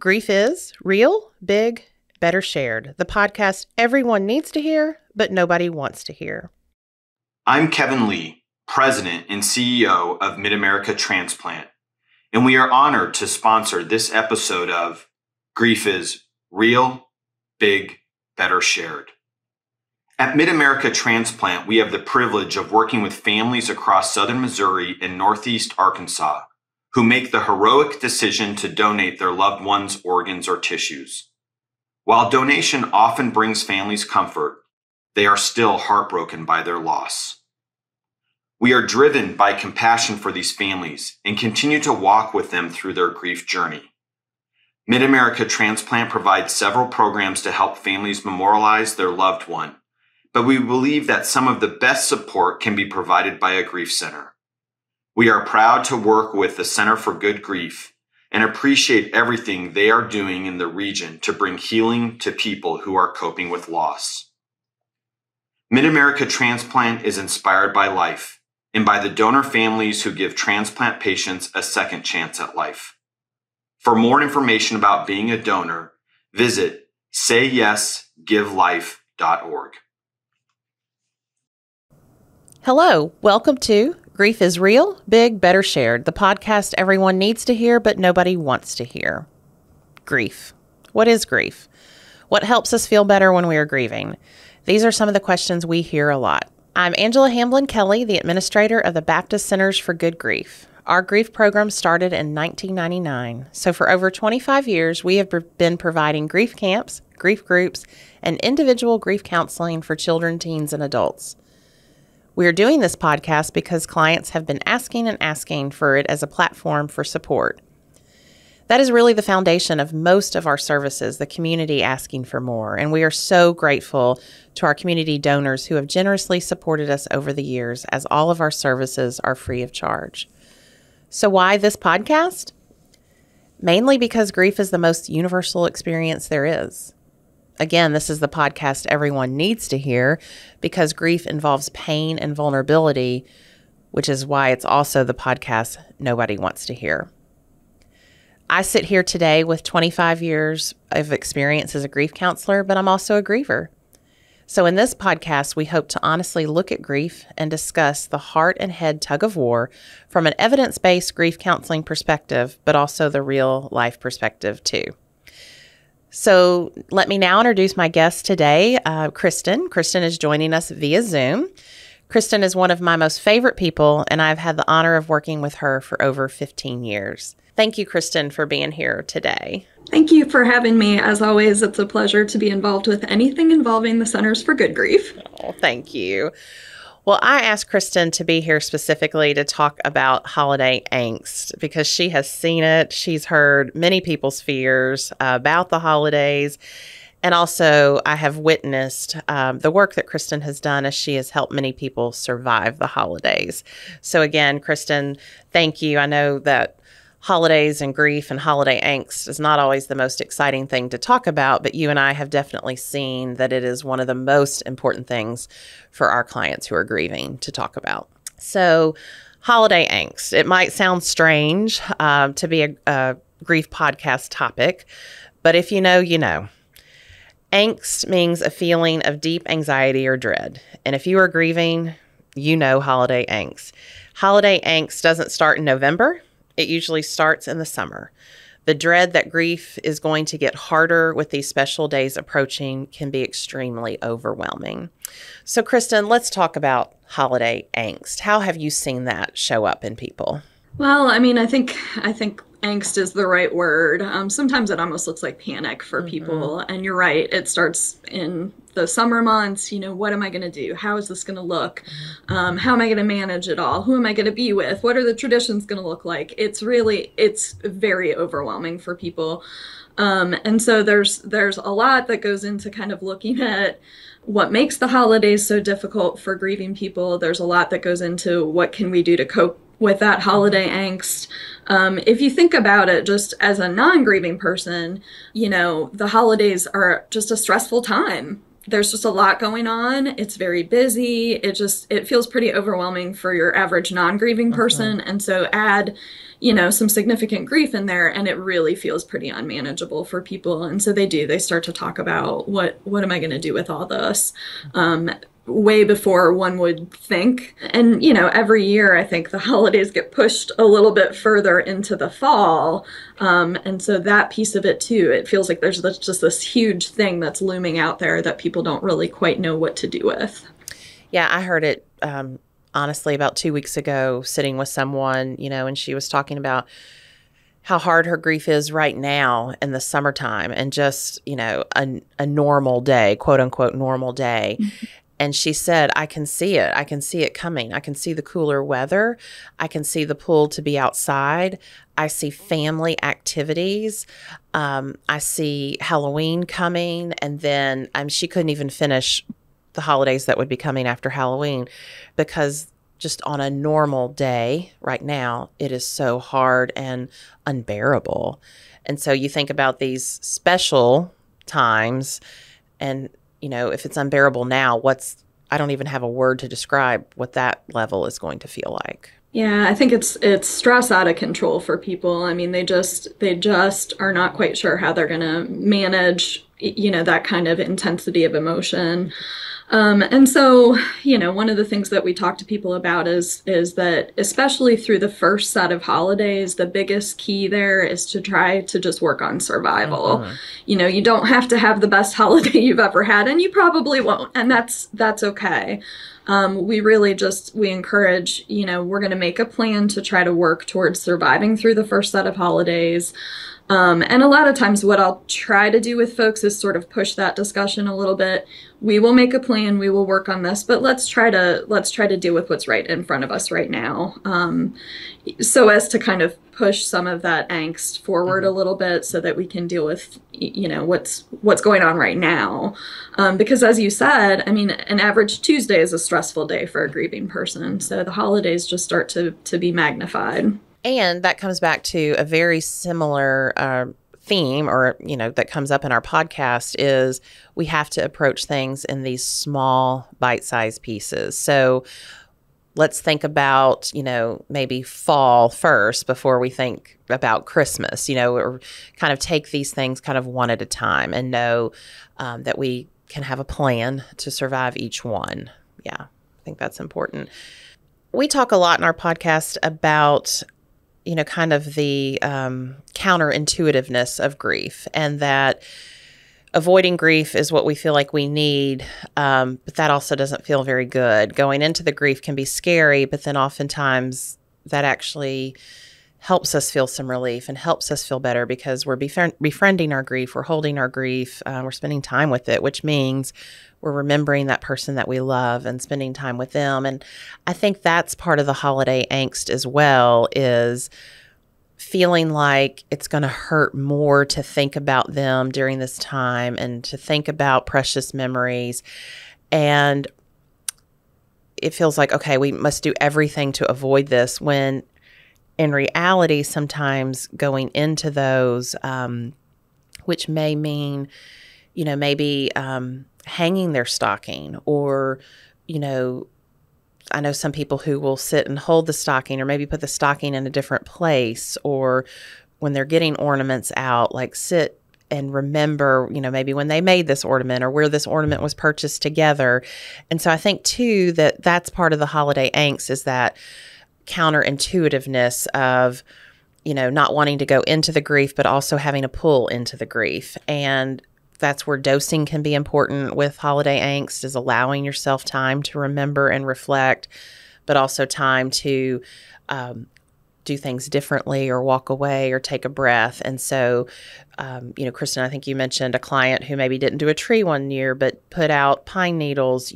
Grief is real, big, better shared. The podcast everyone needs to hear, but nobody wants to hear. I'm Kevin Lee, President and CEO of Mid-America Transplant, and we are honored to sponsor this episode of Grief is Real, Big, Better Shared. At Mid-America Transplant, we have the privilege of working with families across southern Missouri and northeast Arkansas who make the heroic decision to donate their loved ones' organs or tissues. While donation often brings families comfort, they are still heartbroken by their loss. We are driven by compassion for these families and continue to walk with them through their grief journey. Mid-America Transplant provides several programs to help families memorialize their loved one, but we believe that some of the best support can be provided by a grief center. We are proud to work with the Center for Good Grief and appreciate everything they are doing in the region to bring healing to people who are coping with loss. Mid-America Transplant is inspired by life and by the donor families who give transplant patients a second chance at life. For more information about being a donor, visit sayyesgivelife.org. Hello, welcome to Grief is Real, Big, Better Shared, the podcast everyone needs to hear, but nobody wants to hear. Grief. What is grief? What helps us feel better when we are grieving? These are some of the questions we hear a lot. I'm Angela Hamblin Kelly, the administrator of the Baptist Centers for Good Grief. Our grief program started in 1999, so for over 25 years, we have been providing grief camps, grief groups, and individual grief counseling for children, teens, and adults. We are doing this podcast because clients have been asking for it as a platform for support. That is really the foundation of most of our services, the community asking for more, and we are so grateful to our community donors who have generously supported us over the years, as all of our services are free of charge. So why this podcast? Mainly because grief is the most universal experience there is. Again, this is the podcast everyone needs to hear because grief involves pain and vulnerability, which is why it's also the podcast nobody wants to hear. I sit here today with 25 years of experience as a grief counselor, but I'm also a griever. So in this podcast, we hope to honestly look at grief and discuss the heart and head tug of war from an evidence-based grief counseling perspective, but also the real life perspective too. So let me now introduce my guest today, Kristen. Kristen is joining us via Zoom. Kristen is one of my most favorite people, and I've had the honor of working with her for over 15 years. Thank you, Kristen, for being here today. Thank you for having me. As always, it's a pleasure to be involved with anything involving the Centers for Good Grief. Oh, thank you. Well, I asked Kristen to be here specifically to talk about holiday angst because she has seen it. She's heard many people's fears about the holidays. And also, I have witnessed the work that Kristen has done as she has helped many people survive the holidays. So again, Kristen, thank you. I know that holidays and grief and holiday angst is not always the most exciting thing to talk about, but you and I have definitely seen that it is one of the most important things for our clients who are grieving to talk about. So holiday angst, it might sound strange to be a grief podcast topic, but if you know, you know. Angst means a feeling of deep anxiety or dread. And if you are grieving, you know holiday angst. Holiday angst doesn't start in November. It usually starts in the summer. The dread that grief is going to get harder with these special days approaching can be extremely overwhelming. So, Kristen, let's talk about holiday angst. How have you seen that show up in people? Well, I mean, I think angst is the right word. Sometimes it almost looks like panic for people. And you're right. It starts in the summer months. You know, what am I going to do? How is this going to look? How am I going to manage it all? Who am I going to be with? What are the traditions going to look like? It's very overwhelming for people. And so there's a lot that goes into kind of looking at what makes the holidays so difficult for grieving people. There's a lot that goes into what can we do to cope with that holiday angst. If you think about it just as a non-grieving person, you know, the holidays are just a stressful time there's just a lot going on. It's very busy. It feels pretty overwhelming for your average non-grieving person. And so add, some significant grief in there, and it really feels pretty unmanageable for people. And so they start to talk about what am I going to do with all this? Way before one would think. And, every year I think the holidays get pushed a little bit further into the fall. And so that piece of it too, it feels like there's just this huge thing that's looming out there that people don't really quite know what to do with. Yeah, I heard it honestly about 2 weeks ago, sitting with someone, and she was talking about how hard her grief is right now in the summertime and just, a normal day, quote unquote, normal day. And she said, I can see it. I can see it coming. I can see the cooler weather. I can see the pull to be outside. I see family activities. I see Halloween coming. And then she couldn't even finish the holidays that would be coming after Halloween because just on a normal day right now, it is so hard and unbearable. And so you think about these special times and if it's unbearable now, I don't even have a word to describe what that level is going to feel like. Yeah, I think it's stress out of control for people. I mean, they just are not quite sure how they're going to manage, that kind of intensity of emotion. And so, one of the things that we talk to people about is that especially through the first set of holidays, the biggest key there is to try to just work on survival. You don't have to have the best holiday you've ever had, and you probably won't, and that's okay. We really we encourage, we're going to make a plan to try to work towards surviving through the first set of holidays. And a lot of times what I'll try to do with folks is sort of push that discussion a little bit. We will make a plan, we will work on this, but let's try to deal with what's right in front of us right now. So as to kind of push some of that angst forward a little bit so that we can deal with, what's going on right now. Because as you said, I mean, an average Tuesday is a stressful day for a grieving person. So the holidays just start to be magnified. And that comes back to a very similar theme or, that comes up in our podcast is we have to approach things in these small bite-sized pieces. So let's think about, maybe fall first before we think about Christmas, or kind of take these things kind of one at a time and know that we can have a plan to survive each one. Yeah, I think that's important. We talk a lot in our podcast about kind of the counterintuitiveness of grief and that avoiding grief is what we feel like we need, but that also doesn't feel very good. Going into the grief can be scary, but then oftentimes that actually helps us feel some relief and helps us feel better because we're befriending our grief, we're holding our grief, we're spending time with it, which means we're remembering that person that we love and spending time with them. And I think that's part of the holiday angst as well, is feeling like it's going to hurt more to think about them during this time and to think about precious memories. And it feels like, okay, we must do everything to avoid this, when in reality, sometimes going into those, which may mean, maybe hanging their stocking or, I know some people who will sit and hold the stocking or maybe put the stocking in a different place, or when they're getting ornaments out, like sit and remember, maybe when they made this ornament or where this ornament was purchased together. And so I think too, that that's part of the holiday angst, is that counterintuitiveness of, not wanting to go into the grief, but also having a pull into the grief. And that's where dosing can be important with holiday angst, is allowing yourself time to remember and reflect, but also time to do things differently or walk away or take a breath. And so, Kristen, I think you mentioned a client who maybe didn't do a tree one year, but put out pine needles,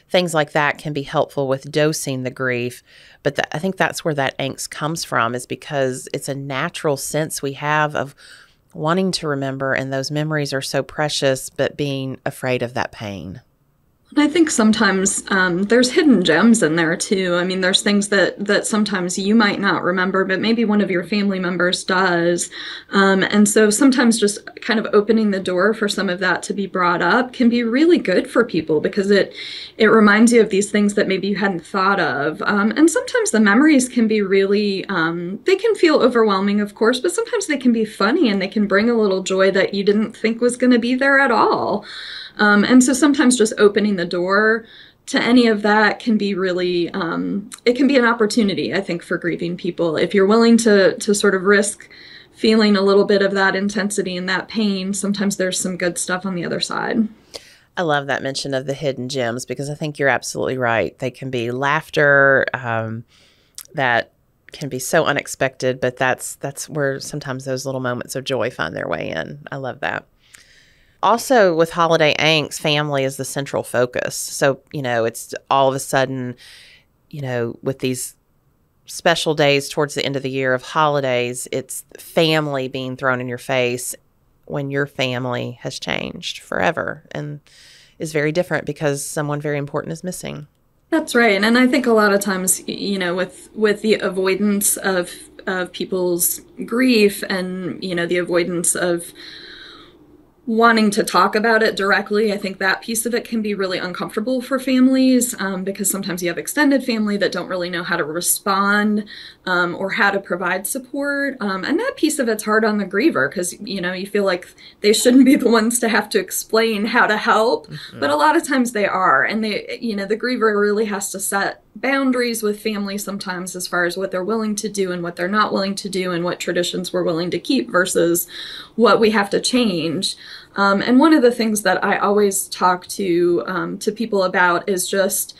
things like that can be helpful with dosing the grief. But I think that's where that angst comes from, is because it's a natural sense we have of wanting to remember, and those memories are so precious, but being afraid of that pain. I think sometimes there's hidden gems in there too. I mean, there's things that sometimes you might not remember, but maybe one of your family members does. And so sometimes just kind of opening the door for some of that to be brought up can be really good for people because it reminds you of these things that maybe you hadn't thought of. And sometimes the memories can be really, they can feel overwhelming, of course, but sometimes they can be funny and they can bring a little joy that you didn't think was going to be there at all. And so sometimes just opening the door to any of that can be really, it can be an opportunity, I think, for grieving people. If you're willing to sort of risk feeling a little bit of that intensity and that pain, sometimes there's some good stuff on the other side. I love that mention of the hidden gems because I think you're absolutely right. They can be laughter that can be so unexpected, but that's where sometimes those little moments of joy find their way in. I love that. Also, with holiday angst, family is the central focus. So, it's all of a sudden, with these special days towards the end of the year of holidays, it's family being thrown in your face when your family has changed forever and is very different because someone very important is missing. That's right. And I think a lot of times, with the avoidance of people's grief and, the avoidance of wanting to talk about it directly, I think that piece of it can be really uncomfortable for families because sometimes you have extended family that don't really know how to respond or how to provide support. And that piece of it's hard on the griever because, you feel like they shouldn't be the ones to have to explain how to help. Mm-hmm. But a lot of times they are. And the griever really has to set boundaries with family sometimes as far as what they're willing to do and what they're not willing to do and what traditions we're willing to keep versus what we have to change. And one of the things that I always talk to people about is just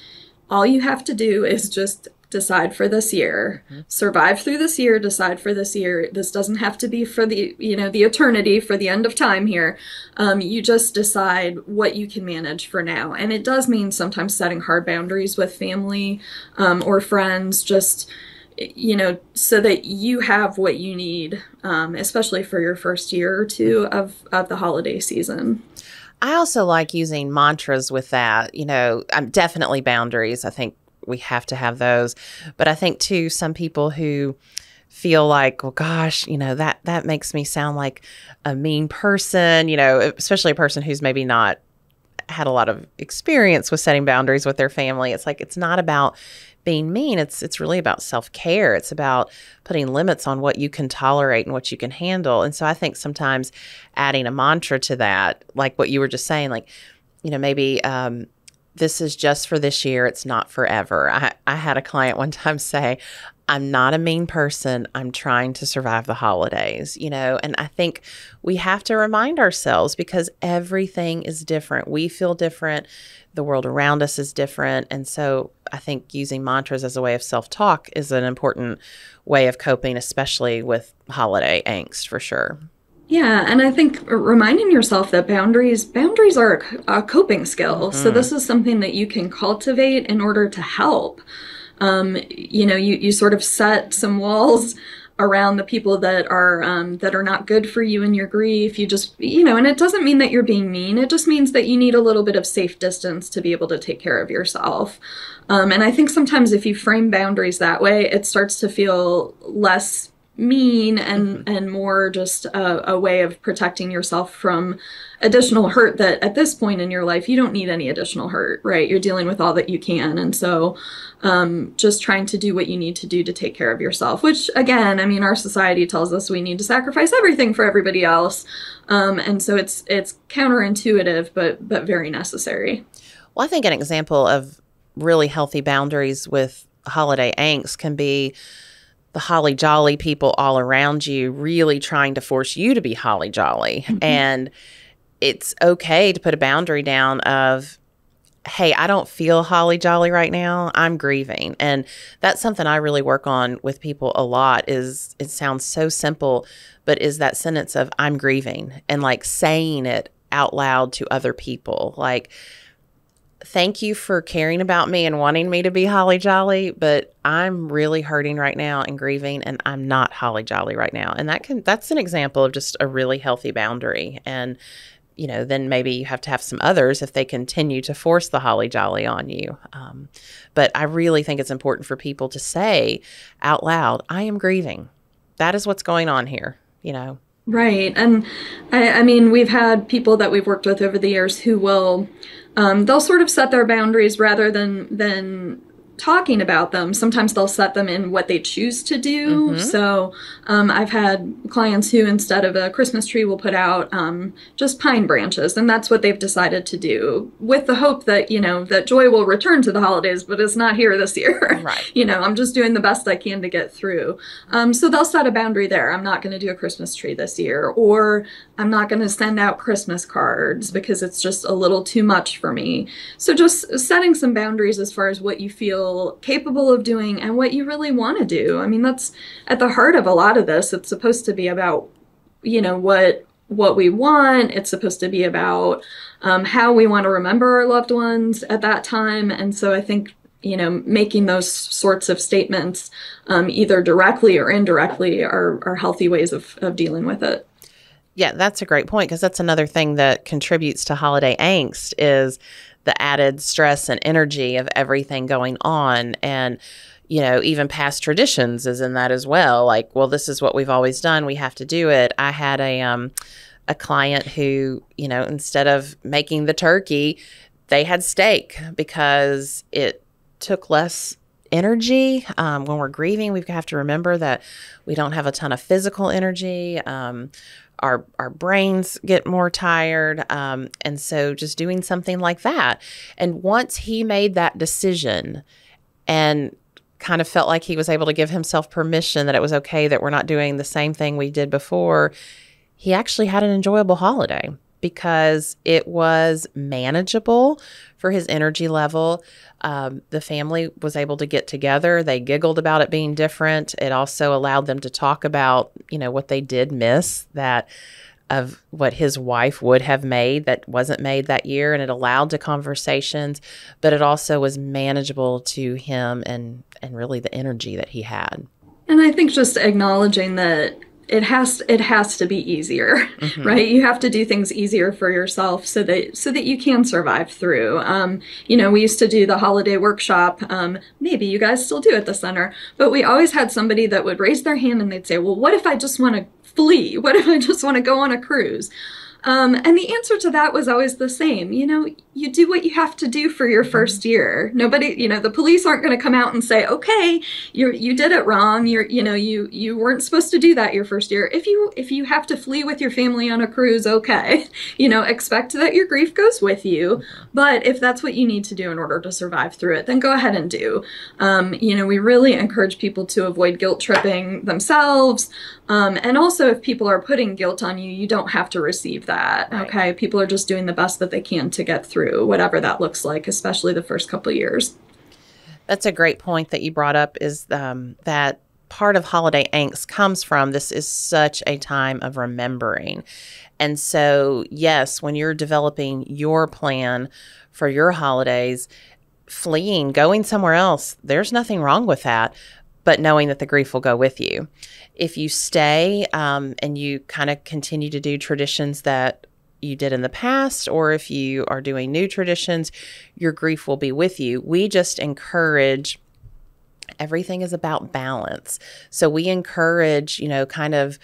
all you have to do is just decide for this year, mm-hmm. survive through this year, decide for this year. This doesn't have to be for the eternity, for the end of time here. You just decide what you can manage for now. And it does mean sometimes setting hard boundaries with family or friends, just so that you have what you need, especially for your first year or two of the holiday season. I also like using mantras with that. I'm definitely boundaries. I think we have to have those. But I think, too, some people who feel like, well, gosh, that makes me sound like a mean person, especially a person who's maybe not had a lot of experience with setting boundaries with their family. It's like, it's not about being mean. It's really about self-care. It's about putting limits on what you can tolerate and what you can handle. And so I think sometimes adding a mantra to that, like what you were just saying, like, maybe this is just for this year. It's not forever. I had a client one time say, I'm not a mean person. I'm trying to survive the holidays, and I think we have to remind ourselves because everything is different. We feel different. The world around us is different. And so I think using mantras as a way of self-talk is an important way of coping, especially with holiday angst, for sure. Yeah, and I think reminding yourself that boundaries are a coping skill. Mm-hmm. So this is something that you can cultivate in order to help. You sort of set some walls around the people that are not good for you in your grief. You just, and it doesn't mean that you're being mean. It just means that you need a little bit of safe distance to be able to take care of yourself. And I think sometimes if you frame boundaries that way, it starts to feel less mean and more just a way of protecting yourself from additional hurt that at this point in your life, you don't need any additional hurt, right? You're dealing with all that you can. And so just trying to do what you need to do to take care of yourself, which again, I mean, our society tells us we need to sacrifice everything for everybody else. And so it's counterintuitive, but very necessary. Well, I think an example of really healthy boundaries with holiday angst can be the holly jolly people all around you really trying to force you to be holly jolly. Mm-hmm. And it's okay to put a boundary down of, hey, I don't feel holly jolly right now. I'm grieving. And that's something I really work on with people a lot. Is it sounds so simple, but is that sentence of I'm grieving and like saying it out loud to other people. Like, thank you for caring about me and wanting me to be holly jolly, but I'm really hurting right now and grieving, and I'm not holly jolly right now. And that's an example of just a really healthy boundary. And, then maybe you have to have some others if they continue to force the holly jolly on you. But I really think it's important for people to say out loud, I am grieving. That is what's going on here, Right. And I mean, we've had people that we've worked with over the years who will, they'll sort of set their boundaries rather than talking about them. Sometimes they'll set them in what they choose to do. Mm-hmm. So I've had clients who, instead of a Christmas tree, will put out just pine branches, and that's what they've decided to do, with the hope that that joy will return to the holidays, but it's not here this year. Right. I'm just doing the best I can to get through. So they'll set a boundary there. I'm not going to do a Christmas tree this year, or I'm not going to send out Christmas cards because it's just a little too much for me. So just setting some boundaries as far as what you feel capable of doing and what you really want to do. I mean, that's at the heart of a lot of this. It's supposed to be about, what we want. It's supposed to be about how we want to remember our loved ones at that time. And so I think, making those sorts of statements, either directly or indirectly, are healthy ways of dealing with it. Yeah, that's a great point, because that's another thing that contributes to holiday angst is the added stress and energy of everything going on. And, even past traditions is in that as well. Like, well, this is what we've always done. We have to do it. I had a client who, instead of making the turkey, they had steak because it took less energy. When we're grieving, we have to remember that we don't have a ton of physical energy. Our brains get more tired. And so just doing something like that. And once he made that decision and kind of felt like he was able to give himself permission that it was okay that we're not doing the same thing we did before, he actually had an enjoyable holiday because it was manageable for his energy level. The family was able to get together. They giggled about it being different. It also allowed them to talk about, what they did miss, that of what his wife would have made that wasn't made that year. And it allowed to conversations, but it also was manageable to him and really the energy that he had. And I think just acknowledging that it has to be easier, mm-hmm. right? You have to do things easier for yourself so that you can survive through. We used to do the holiday workshop. Maybe you guys still do at the center, but we always had somebody that would raise their hand and they'd say, well, what if I just want to flee? What if I just want to go on a cruise? And the answer to that was always the same. You do what you have to do for your first year. Nobody, the police aren't going to come out and say, okay, you did it wrong. You weren't supposed to do that your first year. If you have to flee with your family on a cruise, okay, expect that your grief goes with you. But if that's what you need to do in order to survive through it, then go ahead and do. We really encourage people to avoid guilt tripping themselves. And also, if people are putting guilt on you, you don't have to receive that. Right. Okay. People are just doing the best that they can to get through whatever that looks like, especially the first couple of years. That's a great point that you brought up, is that part of holiday angst comes from this is such a time of remembering. And so, yes, when you're developing your plan for your holidays, fleeing, going somewhere else, there's nothing wrong with that, but knowing that the grief will go with you. If you stay and you kind of continue to do traditions that you did in the past, or if you are doing new traditions, your grief will be with you. We just encourage, everything is about balance. So we encourage, kind of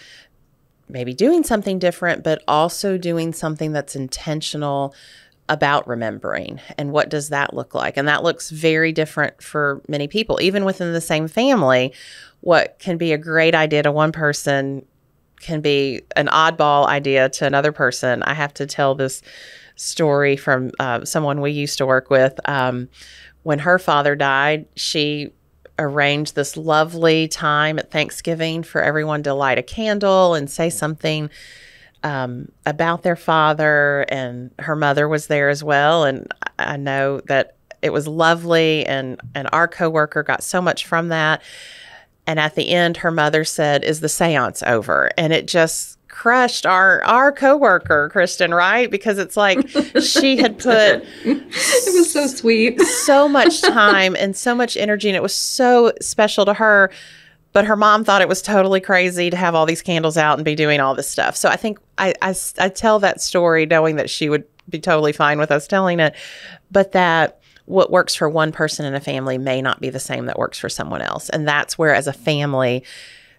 maybe doing something different, but also doing something that's intentional about remembering. And what does that look like? And that looks very different for many people. Even within the same family, what can be a great idea to one person can be an oddball idea to another person. I have to tell this story from someone we used to work with. When her father died, she arranged this lovely time at Thanksgiving for everyone to light a candle and say something about their father, and her mother was there as well. And I know that it was lovely, and our coworker got so much from that. And at the end, her mother said, "Is the seance over?" And it just crushed our coworker, Kristen, right? Because it's like she had put it was so sweet, so much time and so much energy, and it was so special to her. But her mom thought it was totally crazy to have all these candles out and be doing all this stuff. So I think I tell that story knowing that she would be totally fine with us telling it, but that what works for one person in a family may not be the same that works for someone else. And that's where, as a family,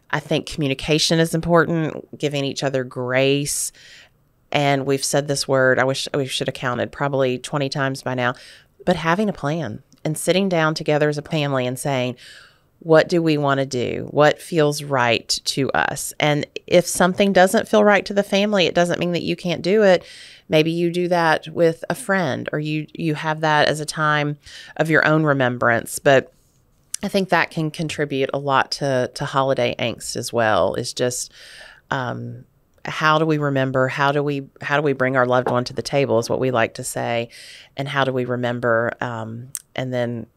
I think communication is important, giving each other grace. And we've said this word, I wish we should have counted probably 20 times by now, but having a plan and sitting down together as a family and saying, what do we want to do? What feels right to us? And if something doesn't feel right to the family, it doesn't mean that you can't do it. Maybe you do that with a friend, or you have that as a time of your own remembrance. But I think that can contribute a lot to holiday angst as well, is just how do we remember? How do we bring our loved one to the table is what we like to say. And how do we remember? And then,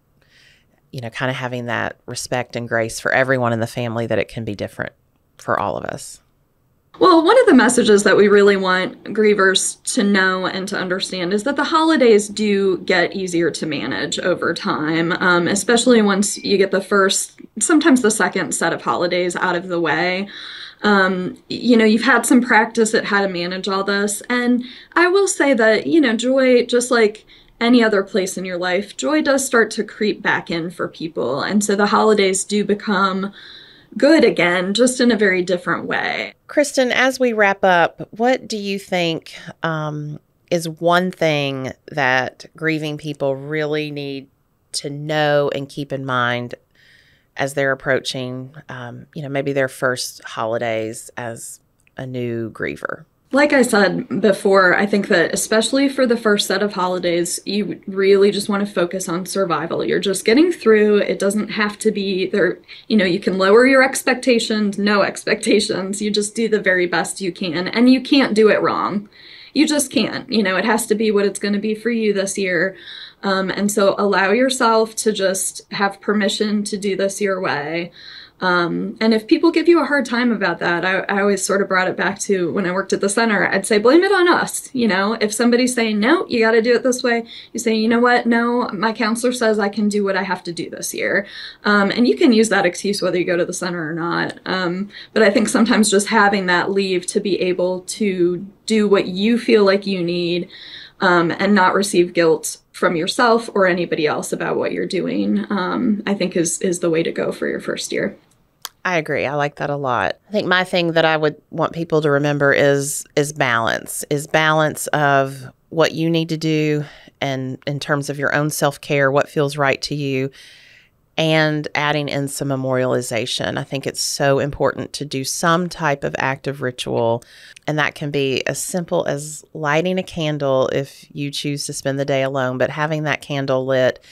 kind of having that respect and grace for everyone in the family, that it can be different for all of us. Well, one of the messages that we really want grievers to know and to understand is that the holidays do get easier to manage over time, especially once you get the first, sometimes the second set of holidays out of the way. You've had some practice at how to manage all this. And I will say that, joy, just like any other place in your life, joy does start to creep back in for people. And so the holidays do become good again, just in a very different way. Kristen, as we wrap up, what do you think is one thing that grieving people really need to know and keep in mind as they're approaching, maybe their first holidays as a new griever? Like I said before, I think that especially for the first set of holidays, you really just want to focus on survival. You're just getting through. It doesn't have to be there. You can lower your expectations, no expectations. You just do the very best you can, and you can't do it wrong. You just can't. It has to be what it's going to be for you this year. And so allow yourself to just have permission to do this your way. And if people give you a hard time about that, I always sort of brought it back to when I worked at the center. I'd say, blame it on us. If somebody's saying, no, you got to do it this way, you say, you know what? No, my counselor says I can do what I have to do this year. And you can use that excuse whether you go to the center or not. But I think sometimes just having that leave to be able to do what you feel like you need, and not receive guilt from yourself or anybody else about what you're doing, I think is the way to go for your first year. I agree. I like that a lot. I think my thing that I would want people to remember is balance of what you need to do, and in terms of your own self-care, what feels right to you, and adding in some memorialization. I think it's so important to do some type of active ritual, and that can be as simple as lighting a candle if you choose to spend the day alone, but having that candle lit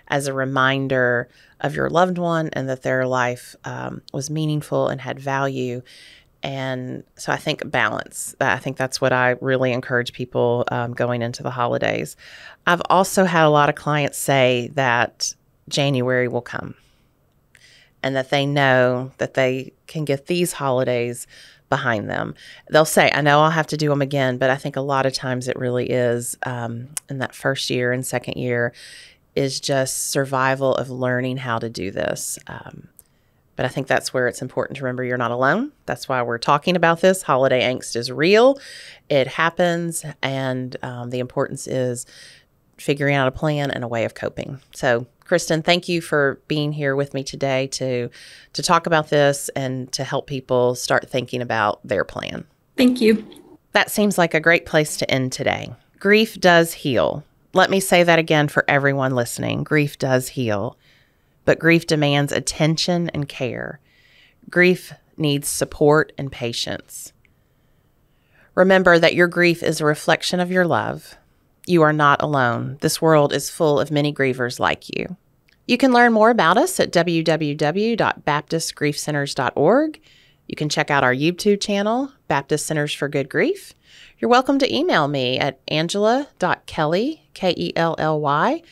as a reminder of your loved one and that their life was meaningful and had value. And so I think balance. I think that's what I really encourage people going into the holidays. I've also had a lot of clients say that January will come and that they know that they can get these holidays behind them. They'll say, I know I'll have to do them again, but I think a lot of times it really is in that first year and second year is just survival of learning how to do this. But I think that's where it's important to remember you're not alone. That's why we're talking about this. Holiday angst is real. It happens. And the importance is figuring out a plan and a way of coping. So, Kristen, thank you for being here with me today to talk about this and to help people start thinking about their plan. Thank you. That seems like a great place to end today. Grief does heal. Let me say that again for everyone listening. Grief does heal, but grief demands attention and care. Grief needs support and patience. Remember that your grief is a reflection of your love. You are not alone. This world is full of many grievers like you. You can learn more about us at www.baptistgriefcenters.org. You can check out our YouTube channel, Baptist Centers for Good Grief. You're welcome to email me at angela.kelly, Kelly, @bmhcc.org.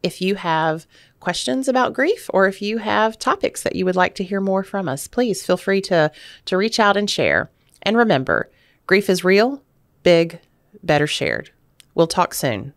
If you have questions about grief or if you have topics that you would like to hear more from us, please feel free to reach out and share. And remember, grief is real, big, better shared. We'll talk soon.